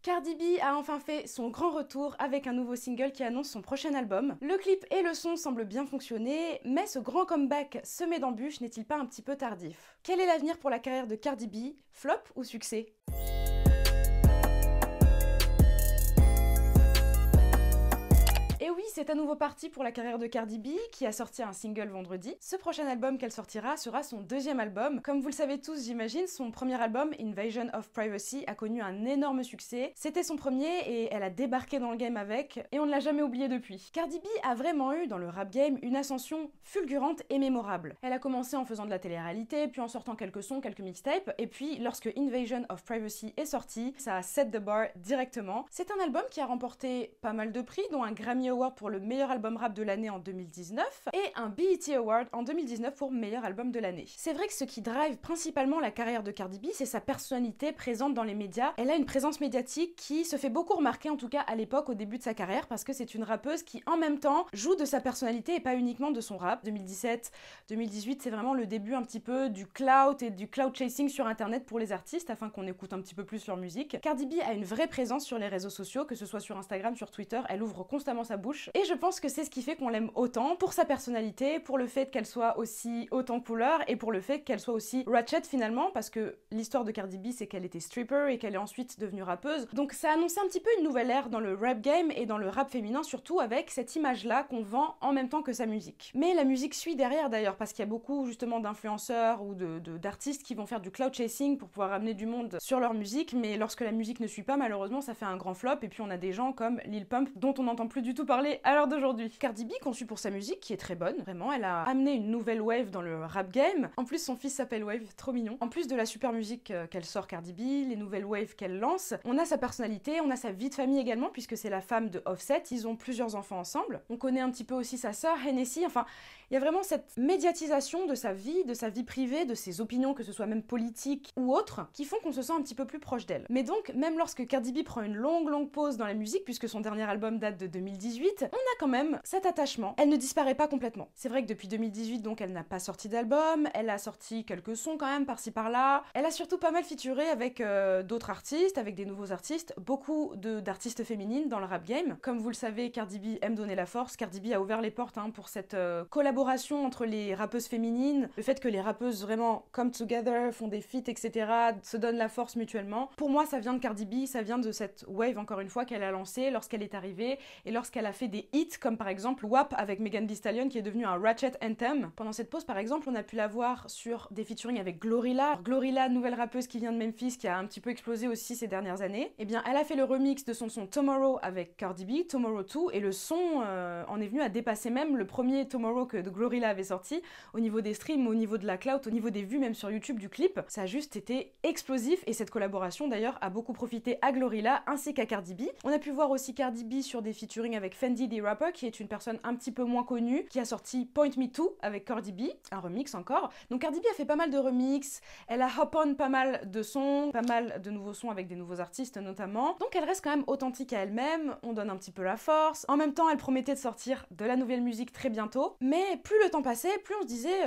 Cardi B a enfin fait son grand retour avec un nouveau single qui annonce son prochain album. Le clip et le son semblent bien fonctionner, mais ce grand comeback semé d'embûches n'est-il pas un petit peu tardif? Quel est l'avenir pour la carrière de Cardi B? Flop ou succès? Et oui, c'est à nouveau parti pour la carrière de Cardi B, qui a sorti un single vendredi. Ce prochain album qu'elle sortira sera son deuxième album. Comme vous le savez tous, j'imagine, son premier album, Invasion of Privacy, a connu un énorme succès. C'était son premier et elle a débarqué dans le game avec, et on ne l'a jamais oublié depuis. Cardi B a vraiment eu, dans le rap game, une ascension fulgurante et mémorable. Elle a commencé en faisant de la télé-réalité, puis en sortant quelques sons, quelques mixtapes, et puis lorsque Invasion of Privacy est sorti, ça a set the bar directement. C'est un album qui a remporté pas mal de prix, dont un Grammy Award pour le meilleur album rap de l'année en 2019 et un BET Award en 2019 pour meilleur album de l'année. C'est vrai que ce qui drive principalement la carrière de Cardi B, c'est sa personnalité présente dans les médias. Elle a une présence médiatique qui se fait beaucoup remarquer, en tout cas à l'époque, au début de sa carrière, parce que c'est une rappeuse qui en même temps joue de sa personnalité et pas uniquement de son rap. 2017-2018, c'est vraiment le début un petit peu du clout et du cloud chasing sur internet pour les artistes afin qu'on écoute un petit peu plus leur musique. Cardi B a une vraie présence sur les réseaux sociaux, que ce soit sur Instagram, sur Twitter, elle ouvre constamment sa bouche. Et je pense que c'est ce qui fait qu'on l'aime autant, pour sa personnalité, pour le fait qu'elle soit aussi haute en couleur et pour le fait qu'elle soit aussi ratchet finalement, parce que l'histoire de Cardi B c'est qu'elle était stripper et qu'elle est ensuite devenue rappeuse. Donc ça annonçait un petit peu une nouvelle ère dans le rap game et dans le rap féminin, surtout avec cette image-là qu'on vend en même temps que sa musique. Mais la musique suit derrière d'ailleurs, parce qu'il y a beaucoup justement d'influenceurs ou d'artistes qui vont faire du cloud chasing pour pouvoir amener du monde sur leur musique, mais lorsque la musique ne suit pas, malheureusement ça fait un grand flop, et puis on a des gens comme Lil Pump dont on n'entend plus du tout parler à l'heure d'aujourd'hui. Cardi B, conçue pour sa musique, qui est très bonne, vraiment, elle a amené une nouvelle wave dans le rap game. En plus, son fils s'appelle Wave, trop mignon. En plus de la super musique qu'elle sort, Cardi B, les nouvelles waves qu'elle lance, on a sa personnalité, on a sa vie de famille également, puisque c'est la femme de Offset, ils ont plusieurs enfants ensemble. On connaît un petit peu aussi sa sœur, Hennessy, enfin, il y a vraiment cette médiatisation de sa vie privée, de ses opinions, que ce soit même politiques ou autres, qui font qu'on se sent un petit peu plus proche d'elle. Mais donc, même lorsque Cardi B prend une longue pause dans la musique, puisque son dernier album date de 2018, on a quand même cet attachement. Elle ne disparaît pas complètement. C'est vrai que depuis 2018, donc, elle n'a pas sorti d'album, elle a sorti quelques sons quand même par-ci par-là. Elle a surtout pas mal featuré avec d'autres artistes, avec des nouveaux artistes, beaucoup d'artistes féminines dans le rap game. Comme vous le savez, Cardi B aime donner la force. Cardi B a ouvert les portes pour cette collaboration entre les rappeuses féminines, le fait que les rappeuses vraiment come together, font des feats, etc., se donnent la force mutuellement. Pour moi, ça vient de Cardi B, ça vient de cette wave, encore une fois, qu'elle a lancée lorsqu'elle est arrivée et lorsqu'elle a fait des hits comme par exemple WAP avec Megan Thee Stallion qui est devenu un ratchet anthem. Pendant cette pause par exemple, on a pu la voir sur des featuring avec Glorilla. Alors, Glorilla, nouvelle rappeuse qui vient de Memphis, qui a un petit peu explosé aussi ces dernières années. Et bien elle a fait le remix de son son Tomorrow avec Cardi B, Tomorrow 2, et le son en est venu à dépasser même le premier Tomorrow que Glorilla avait sorti au niveau des streams, au niveau de la clout, au niveau des vues même sur YouTube du clip. Ça a juste été explosif et cette collaboration d'ailleurs a beaucoup profité à Glorilla ainsi qu'à Cardi B. On a pu voir aussi Cardi B sur des featuring avec Fendi the Rapper, qui est une personne un petit peu moins connue, qui a sorti Point Me To avec Cardi B, un remix encore. Donc Cardi B a fait pas mal de remix, elle a hop-on pas mal de sons, pas mal de nouveaux sons avec des nouveaux artistes notamment. Donc elle reste quand même authentique à elle-même, on donne un petit peu la force. En même temps, elle promettait de sortir de la nouvelle musique très bientôt, mais plus le temps passait, plus on se disait...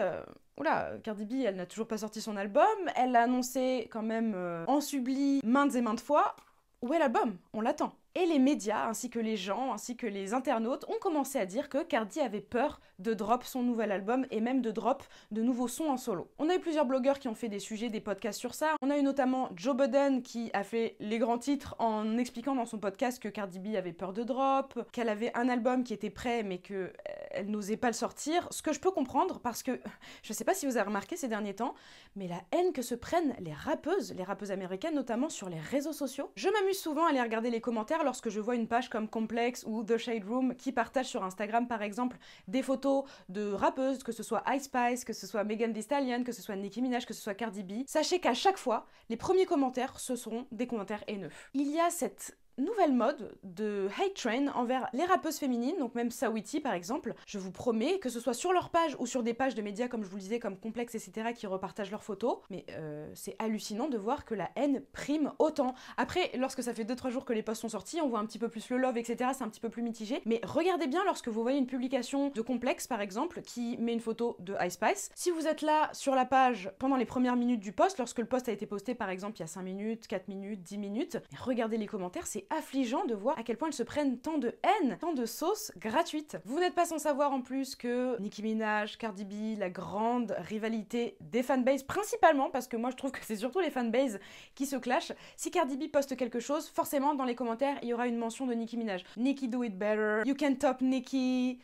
Oula, Cardi B, elle n'a toujours pas sorti son album, elle l'a annoncé quand même en subli maintes et maintes fois. Où est l'album? On l'attend. Et les médias, ainsi que les gens, ainsi que les internautes, ont commencé à dire que Cardi avait peur de drop son nouvel album et même de drop de nouveaux sons en solo. On a eu plusieurs blogueurs qui ont fait des sujets, des podcasts sur ça. On a eu notamment Joe Budden qui a fait les grands titres en expliquant dans son podcast que Cardi B avait peur de drop, qu'elle avait un album qui était prêt mais qu'elle n'osait pas le sortir. Ce que je peux comprendre parce que, je sais pas si vous avez remarqué ces derniers temps, mais la haine que se prennent les rappeuses américaines notamment sur les réseaux sociaux. Je m'amuse souvent à aller regarder les commentaires lorsque je vois une page comme Complex ou The Shade Room qui partagent sur Instagram par exemple des photos de rappeuses, que ce soit Ice Spice, que ce soit Megan Thee Stallion, que ce soit Nicki Minaj, que ce soit Cardi B. Sachez qu'à chaque fois, les premiers commentaires, ce seront des commentaires haineux. Il y a cette nouvelle mode de hate train envers les rappeuses féminines, donc même Saweetie par exemple. Je vous promets, que ce soit sur leur page ou sur des pages de médias comme je vous le disais, comme Complex, etc., qui repartagent leurs photos, mais c'est hallucinant de voir que la haine prime autant. Après, lorsque ça fait 2-3 jours que les posts sont sortis, on voit un petit peu plus le love, etc., c'est un petit peu plus mitigé, mais regardez bien lorsque vous voyez une publication de Complex par exemple, qui met une photo de Ice Spice. Si vous êtes là sur la page pendant les premières minutes du post, lorsque le post a été posté par exemple il y a 5 minutes, 4 minutes, 10 minutes, regardez les commentaires, c'est affligeant de voir à quel point elles se prennent tant de haine, tant de sauce gratuite. Vous n'êtes pas sans savoir en plus que Nicki Minaj, Cardi B, la grande rivalité des fanbases, principalement parce que moi je trouve que c'est surtout les fanbases qui se clashent. Si Cardi B poste quelque chose, forcément dans les commentaires il y aura une mention de Nicki Minaj. Nicki do it better, you can top Nicki,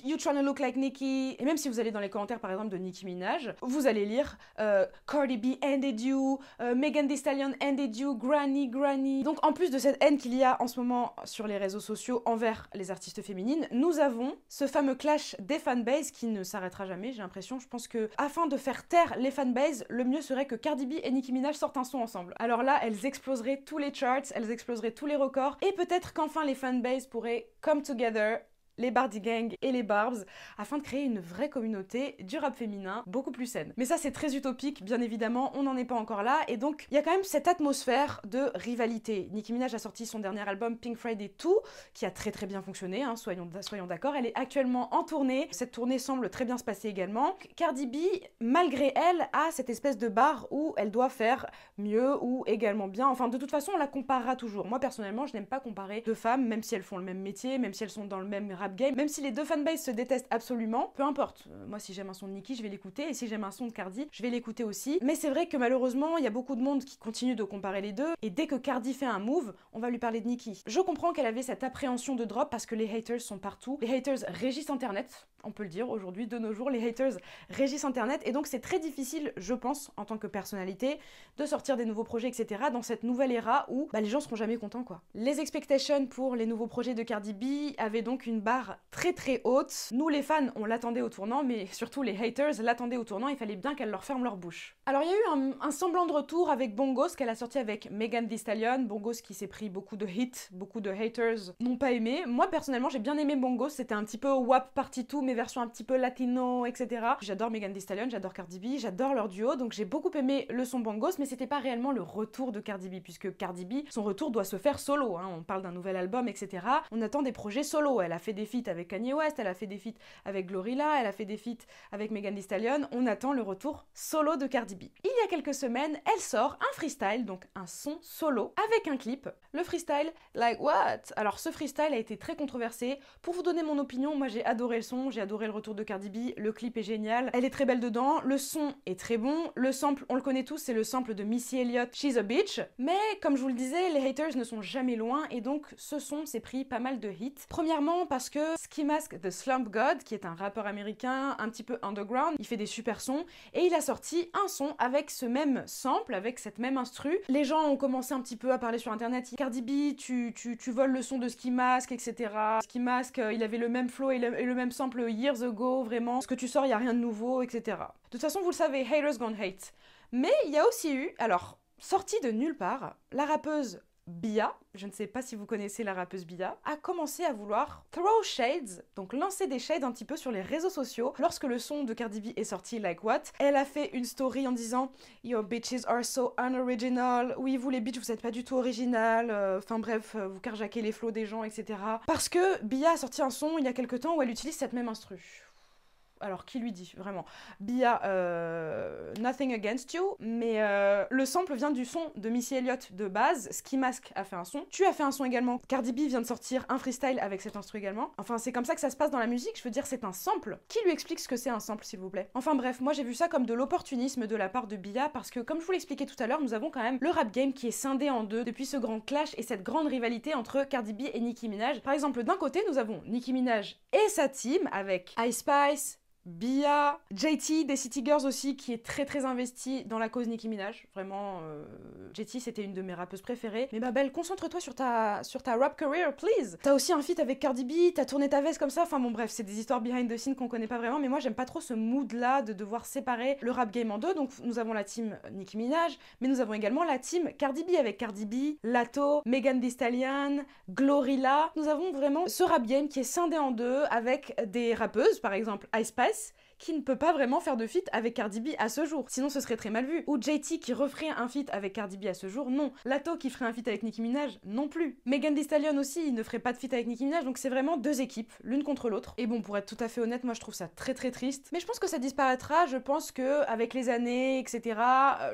you tryna look like Nicki. Et même si vous allez dans les commentaires par exemple de Nicki Minaj, vous allez lire Cardi B ended you, Megan Thee Stallion ended you, granny. Donc en plus de cette haine qu'il y a en ce moment sur les réseaux sociaux envers les artistes féminines, nous avons ce fameux clash des fanbases qui ne s'arrêtera jamais, j'ai l'impression. Je pense que afin de faire taire les fanbases, le mieux serait que Cardi B et Nicki Minaj sortent un son ensemble. Alors là, elles exploseraient tous les charts, elles exploseraient tous les records, et peut-être qu'enfin les fanbases pourraient come together, les Bardi Gang et les Barbs, afin de créer une vraie communauté du rap féminin beaucoup plus saine. Mais ça c'est très utopique, bien évidemment, on n'en est pas encore là, et donc il y a quand même cette atmosphère de rivalité. Nicki Minaj a sorti son dernier album Pink Friday 2, qui a très bien fonctionné, hein, soyons d'accord, elle est actuellement en tournée, cette tournée semble très bien se passer également. Cardi B, malgré elle, a cette espèce de barre où elle doit faire mieux ou également bien, enfin de toute façon on la comparera toujours. Moi personnellement je n'aime pas comparer deux femmes, même si elles font le même métier, même si elles sont dans le même rap game, même si les deux fanbases se détestent absolument, peu importe. Moi si j'aime un son de Nicki, je vais l'écouter, et si j'aime un son de Cardi, je vais l'écouter aussi. Mais c'est vrai que malheureusement, il y a beaucoup de monde qui continue de comparer les deux, et dès que Cardi fait un move, on va lui parler de Nicki. Je comprends qu'elle avait cette appréhension de drop parce que les haters sont partout. Les haters régissent internet, on peut le dire aujourd'hui, de nos jours, les haters régissent internet, et donc c'est très difficile, je pense, en tant que personnalité, de sortir des nouveaux projets, etc. dans cette nouvelle ère où les gens seront jamais contents, quoi. Les expectations pour les nouveaux projets de Cardi B avaient donc une barre très haute. Nous les fans, on l'attendait au tournant, mais surtout les haters l'attendaient au tournant, il fallait bien qu'elle leur ferme leur bouche. Alors il y a eu un semblant de retour avec Bongos qu'elle a sorti avec Megan Thee Stallion, Bongos qui s'est pris beaucoup de hits, beaucoup de haters n'ont pas aimé. Moi personnellement j'ai bien aimé Bongos, c'était un petit peu WAP Party 2, mais version un petit peu latino, etc. J'adore Megan Thee Stallion, j'adore Cardi B, j'adore leur duo, donc j'ai beaucoup aimé le son Bongos, mais c'était pas réellement le retour de Cardi B, puisque Cardi B, son retour doit se faire solo, hein. On parle d'un nouvel album, etc. On attend des projets solo, elle a fait des feats avec Kanye West, elle a fait des feats avec Glorilla, elle a fait des feats avec Megan Thee Stallion, on attend le retour solo de Cardi B. Il y a quelques semaines, elle sort un freestyle, donc un son solo, avec un clip. Le freestyle, like what? Alors ce freestyle a été très controversé. Pour vous donner mon opinion, moi j'ai adoré le son, j'ai adoré le retour de Cardi B, le clip est génial, elle est très belle dedans, le son est très bon, le sample, on le connaît tous, c'est le sample de Missy Elliott, She's a Bitch, mais comme je vous le disais, les haters ne sont jamais loin, et donc ce son s'est pris pas mal de hits. Premièrement parce que Ski Mask The Slump God, qui est un rappeur américain un petit peu underground, il fait des super sons, et il a sorti un son avec ce même sample, avec cette même instru. Les gens ont commencé un petit peu à parler sur internet, Cardi B, tu voles le son de Ski Mask, etc. Ski Mask, il avait le même flow et le même sample years ago, vraiment, ce que tu sors, il n'y a rien de nouveau, etc. De toute façon, vous le savez, haters gonna hate. Mais il y a aussi eu, alors, sortie de nulle part, la rappeuse Bia, je ne sais pas si vous connaissez la rappeuse Bia, a commencé à vouloir throw shades, donc lancer des shades un petit peu sur les réseaux sociaux. Lorsque le son de Cardi B est sorti, Like What, elle a fait une story en disant « Your bitches are so unoriginal », oui vous les bitches vous êtes pas du tout original, enfin bref, vous carjackez les flows des gens, etc. Parce que Bia a sorti un son il y a quelques temps où elle utilise cette même instru. Alors, qui lui dit, vraiment? Bia, Nothing Against You, mais le sample vient du son de Missy Elliott de base, Ski Mask a fait un son, tu as fait un son également, Cardi B vient de sortir un freestyle avec cet instru également, enfin c'est comme ça que ça se passe dans la musique, je veux dire c'est un sample. Qui lui explique ce que c'est un sample s'il vous plaît? Enfin bref, moi j'ai vu ça comme de l'opportunisme de la part de Bia, parce que comme je vous l'expliquais tout à l'heure, nous avons quand même le rap game qui est scindé en deux depuis ce grand clash et cette grande rivalité entre Cardi B et Nicki Minaj. Par exemple, d'un côté nous avons Nicki Minaj et sa team avec Ice Spice, Bia, JT des City Girls aussi, qui est très investi dans la cause Nicki Minaj. Vraiment, JT c'était une de mes rappeuses préférées. Mais ma belle, concentre-toi sur ta rap career, please. T'as aussi un feat avec Cardi B, t'as tourné ta veste comme ça. Enfin bon bref, c'est des histoires behind the scenes qu'on connaît pas vraiment. Mais moi j'aime pas trop ce mood là de devoir séparer le rap game en deux. Donc nous avons la team Nicki Minaj, mais nous avons également la team Cardi B avec Cardi B, Latto, Megan Thee Stallion, Glorilla. Nous avons vraiment ce rap game qui est scindé en deux avec des rappeuses, par exemple Ice Spice, qui ne peut pas vraiment faire de feat avec Cardi B à ce jour, sinon ce serait très mal vu. Ou JT qui referait un feat avec Cardi B à ce jour, non. Latto qui ferait un feat avec Nicki Minaj, non plus. Megan Thee Stallion aussi, il ne ferait pas de feat avec Nicki Minaj, donc c'est vraiment deux équipes, l'une contre l'autre. Et bon, pour être tout à fait honnête, moi je trouve ça très triste. Mais je pense que ça disparaîtra, je pense que avec les années, etc.,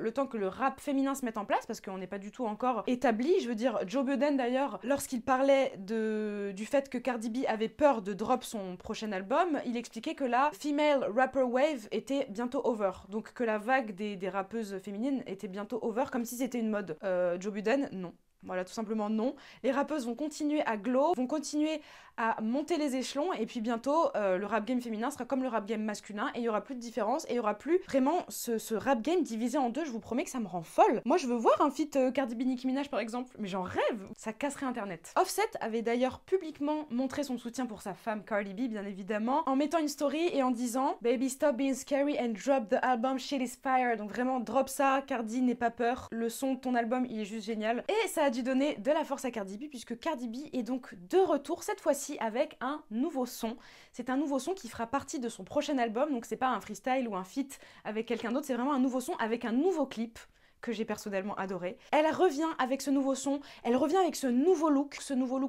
le temps que le rap féminin se mette en place, parce qu'on n'est pas du tout encore établi, je veux dire, Joe Budden d'ailleurs, lorsqu'il parlait du fait que Cardi B avait peur de drop son prochain album, il expliquait que la female rapper wave était bientôt over, donc que la vague des rappeuses féminines était bientôt over, comme si c'était une mode. Joe Budden, non. Voilà, tout simplement non. Les rappeuses vont continuer à glow, vont continuer à monter les échelons, et puis bientôt, le rap game féminin sera comme le rap game masculin, et il y aura plus de différence, et il y aura plus vraiment ce rap game divisé en deux. Je vous promets que ça me rend folle. Moi, je veux voir un feat Cardi B Nicki Minaj, par exemple, mais j'en rêve. Ça casserait Internet. Offset avait d'ailleurs publiquement montré son soutien pour sa femme Cardi B, bien évidemment, en mettant une story et en disant « Baby, stop being scary and drop the album, shit is fire ». Donc vraiment, drop ça, Cardi, n'aie pas peur. Le son de ton album, il est juste génial. Et ça a dû donner de la force à Cardi B, puisque Cardi B est donc de retour, cette fois-ci avec un nouveau son. C'est un nouveau son qui fera partie de son prochain album, donc c'est pas un freestyle ou un feat avec quelqu'un d'autre, c'est vraiment un nouveau son avec un nouveau clip que j'ai personnellement adoré. Elle revient avec ce nouveau son, elle revient avec ce nouveau look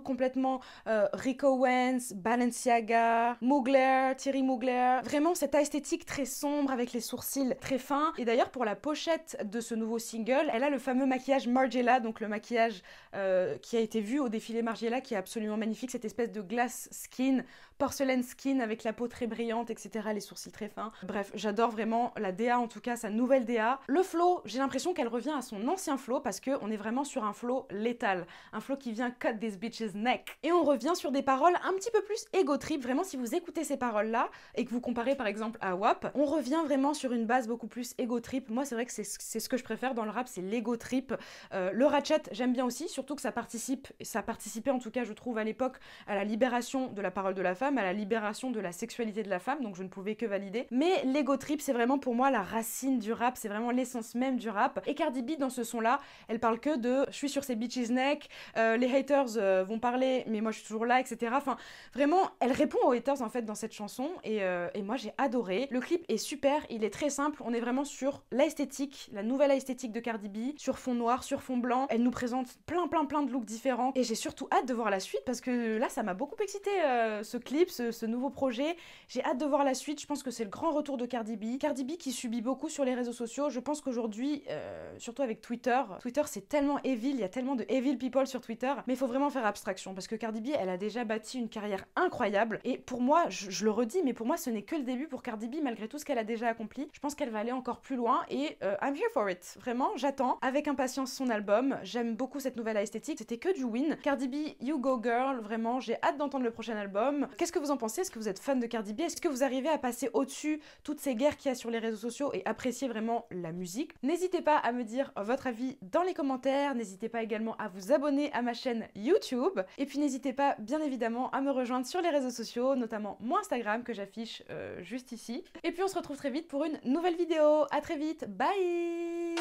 complètement Rico Owens, Balenciaga, Mugler, Thierry Mugler. Vraiment cette esthétique très sombre avec les sourcils très fins. Et d'ailleurs pour la pochette de ce nouveau single, elle a le fameux maquillage Margiela, donc le maquillage qui a été vu au défilé Margiela, qui est absolument magnifique, cette espèce de glass skin, porcelaine skin avec la peau très brillante, etc., les sourcils très fins. Bref, j'adore vraiment la DA, en tout cas sa nouvelle DA. Le flow, j'ai l'impression qu'elle revient à son ancien flow parce qu'on est vraiment sur un flow létal, un flow qui vient cut this bitch's neck. Et on revient sur des paroles un petit peu plus ego trip. Vraiment, si vous écoutez ces paroles-là et que vous comparez par exemple à WAP, on revient vraiment sur une base beaucoup plus ego trip. Moi, c'est vrai que c'est ce que je préfère dans le rap, c'est l'ego trip. Le ratchet, j'aime bien aussi, surtout que ça participait en tout cas, je trouve, à l'époque, à la libération de la parole de la femme, à la libération de la sexualité de la femme, donc je ne pouvais que valider. Mais l'ego trip, c'est vraiment pour moi la racine du rap, c'est vraiment l'essence même du rap. Et Cardi B, dans ce son-là, elle parle que de « je suis sur ces bitches neck », les haters vont parler, mais moi je suis toujours là, etc. Enfin, vraiment, elle répond aux haters en fait dans cette chanson, et moi j'ai adoré. Le clip est super, il est très simple, on est vraiment sur l'esthétique, la nouvelle esthétique de Cardi B, sur fond noir, sur fond blanc. Elle nous présente plein de looks différents, et j'ai surtout hâte de voir la suite, parce que là, ça m'a beaucoup excité, ce clip, ce nouveau projet. J'ai hâte de voir la suite, je pense que c'est le grand retour de Cardi B. Cardi B qui subit beaucoup sur les réseaux sociaux, je pense qu'aujourd'hui, surtout avec Twitter c'est tellement evil, il y a tellement de evil people sur Twitter, mais il faut vraiment faire abstraction, parce que Cardi B, elle a déjà bâti une carrière incroyable, et pour moi, je le redis, mais pour moi, ce n'est que le début pour Cardi B, malgré tout ce qu'elle a déjà accompli. Je pense qu'elle va aller encore plus loin, et I'm here for it. Vraiment, j'attends avec impatience son album, j'aime beaucoup cette nouvelle esthétique, c'était que du win. Cardi B, you go girl, vraiment, j'ai hâte d'entendre le prochain album. Qu'est-ce que vous en pensez? Est-ce que vous êtes fan de Cardi B? Est-ce que vous arrivez à passer au-dessus toutes ces guerres qu'il y a sur les réseaux sociaux et apprécier vraiment la musique? N'hésitez pas à me dire votre avis dans les commentaires, n'hésitez pas également à vous abonner à ma chaîne YouTube, et puis n'hésitez pas bien évidemment à me rejoindre sur les réseaux sociaux, notamment mon Instagram que j'affiche juste ici. Et puis on se retrouve très vite pour une nouvelle vidéo. À très vite, bye.